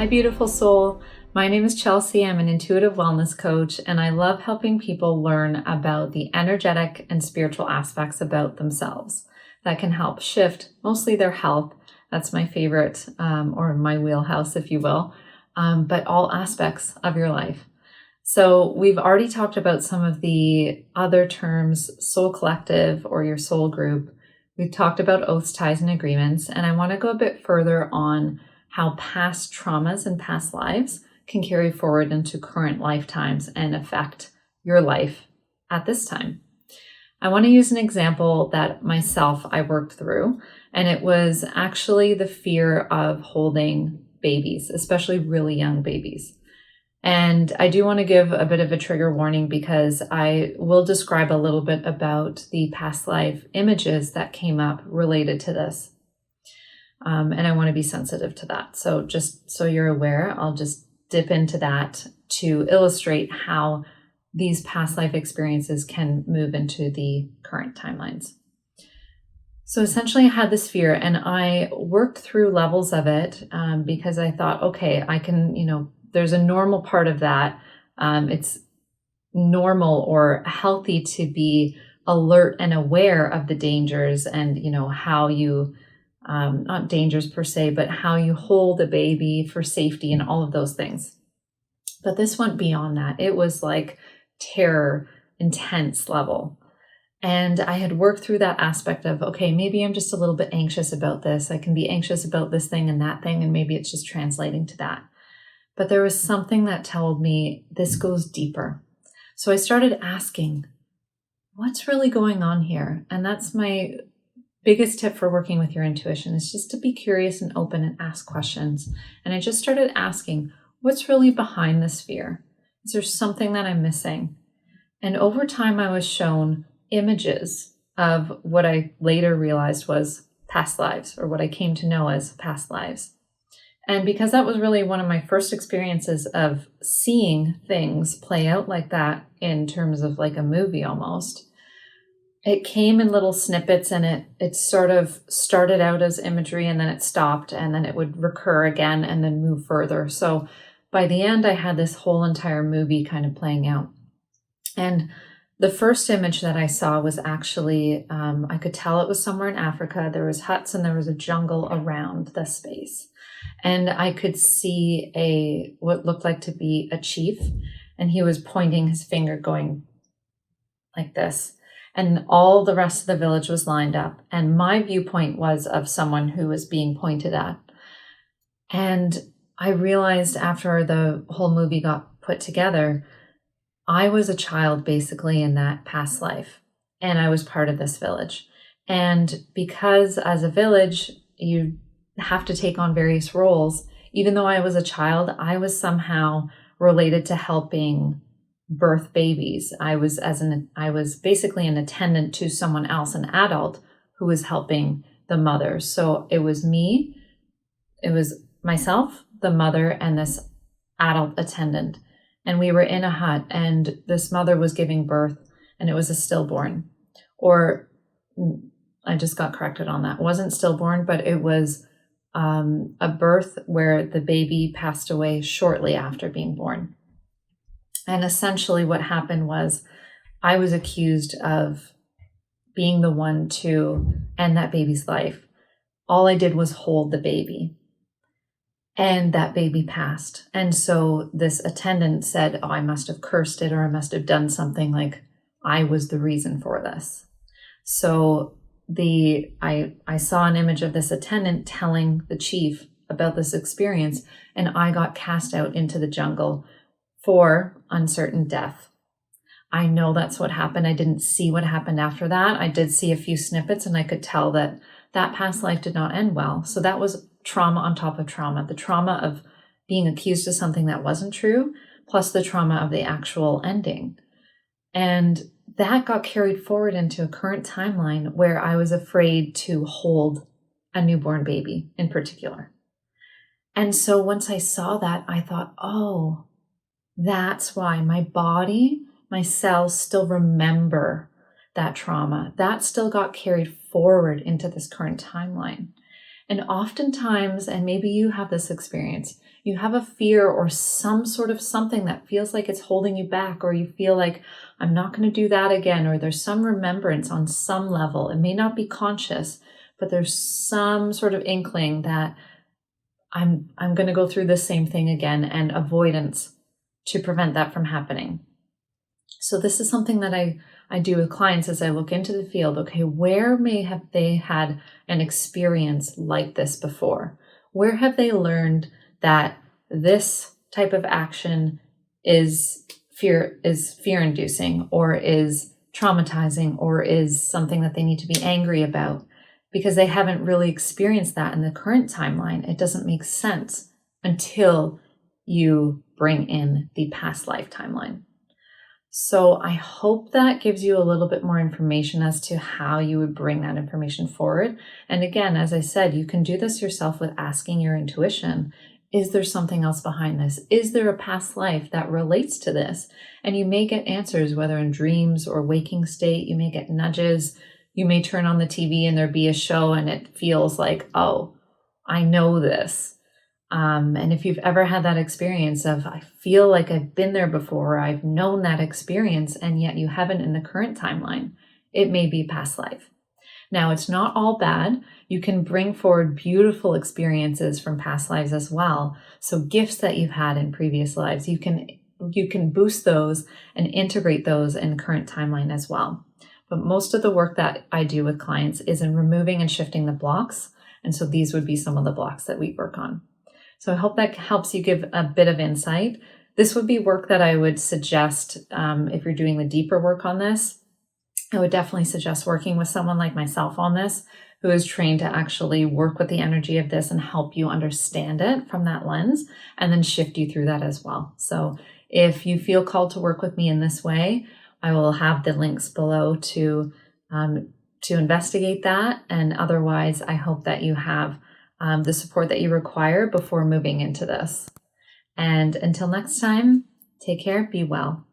Hi, beautiful soul. My name is Chelsea. I'm an intuitive wellness coach, and I love helping people learn about the energetic and spiritual aspects about themselves that can help shift mostly their health. That's my favorite, or my wheelhouse, if you will, but all aspects of your life. So we've already talked about some of the other terms, soul collective or your soul group. We've talked about oaths, ties, and agreements, and I want to go a bit further on how past traumas and past lives can carry forward into current lifetimes and affect your life at this time. I want to use an example that I worked through, and it was actually the fear of holding babies, especially really young babies. And I do want to give a bit of a trigger warning because I will describe a little bit about the past life images that came up related to this. And I want to be sensitive to that. So just so you're aware, I'll just dip into that to illustrate how these past life experiences can move into the current timelines. So essentially I had this fear and I worked through levels of it because I thought, okay, I can, there's a normal part of that. It's normal or healthy to be alert and aware of the dangers and, how you, not dangers per se, but how you hold a baby for safety and all of those things. But this went beyond that. It was like terror, intense level. And I had worked through that aspect of, okay, maybe I'm just a little bit anxious about this. I can be anxious about this thing and that thing, and maybe it's just translating to that. But there was something that told me this goes deeper. So I started asking, what's really going on here? And that's my biggest tip for working with your intuition, is just to be curious and open and ask questions. And I just started asking, what's really behind this fear? Is there something that I'm missing? And over time, I was shown images of what I later realized was past lives, or what I came to know as past lives. And because that was really one of my first experiences of seeing things play out like that in terms of like a movie almost, it came in little snippets, and it sort of started out as imagery and then it stopped, and then it would recur again and then move further. So by the end, I had this whole entire movie kind of playing out. And the first image that I saw was actually, I could tell it was somewhere in Africa. There was huts and there was a jungle around the space. And I could see what looked like to be a chief, and he was pointing his finger going like this. And all the rest of the village was lined up. And my viewpoint was of someone who was being pointed at. And I realized after the whole movie got put together, I was a child basically in that past life, and I was part of this village. And because as a village, you have to take on various roles, even though I was a child, I was somehow related to helping birth babies. I was basically an attendant to someone else, an adult who was helping the mother. So it was myself, the mother, and this adult attendant. And we were in a hut, and this mother was giving birth, and it was a stillborn. Or I just got corrected on that. It wasn't stillborn, but it was a birth where the baby passed away shortly after being born. And essentially what happened was I was accused of being the one to end that baby's life. All I did was hold the baby. And that baby passed. And so this attendant said, oh, I must have cursed it, or I must have done something, like I was the reason for this. So I saw an image of this attendant telling the chief about this experience, and I got cast out into the jungle for uncertain death. I know that's what happened. I didn't see what happened after that. I did see a few snippets, and I could tell that past life did not end well. So that was trauma on top of trauma, the trauma of being accused of something that wasn't true, plus the trauma of the actual ending. And that got carried forward into a current timeline where I was afraid to hold a newborn baby in particular. And so once I saw that, I thought, oh, that's why my body, my cells still remember that trauma. That still got carried forward into this current timeline. And oftentimes, and maybe you have this experience, you have a fear or some sort of something that feels like it's holding you back, or you feel like, I'm not going to do that again, or there's some remembrance on some level. It may not be conscious, but there's some sort of inkling that I'm going to go through the same thing again, and avoidance to prevent that from happening. So this is something that I do with clients as I look into the field. Okay, where may have they had an experience like this before? Where have they learned that this type of action is fear inducing, or is traumatizing, or is something that they need to be angry about? Because they haven't really experienced that in the current timeline. It doesn't make sense until you bring in the past life timeline. So I hope that gives you a little bit more information as to how you would bring that information forward. And again, as I said, you can do this yourself with asking your intuition. Is there something else behind this? Is there a past life that relates to this? And you may get answers, whether in dreams or waking state. You may get nudges. You may turn on the TV and there be a show and it feels like, oh, I know this. And if you've ever had that experience of, I feel like I've been there before, I've known that experience, and yet you haven't in the current timeline, it may be past life. Now, it's not all bad. You can bring forward beautiful experiences from past lives as well. So gifts that you've had in previous lives, you can boost those and integrate those in current timeline as well. But most of the work that I do with clients is in removing and shifting the blocks. And so these would be some of the blocks that we work on. So I hope that helps you give a bit of insight. This would be work that I would suggest if you're doing the deeper work on this. I would definitely suggest working with someone like myself on this, who is trained to actually work with the energy of this and help you understand it from that lens, and then shift you through that as well. So if you feel called to work with me in this way, I will have the links below to investigate that. And otherwise, I hope that you have the support that you require before moving into this. And until next time, take care, be well.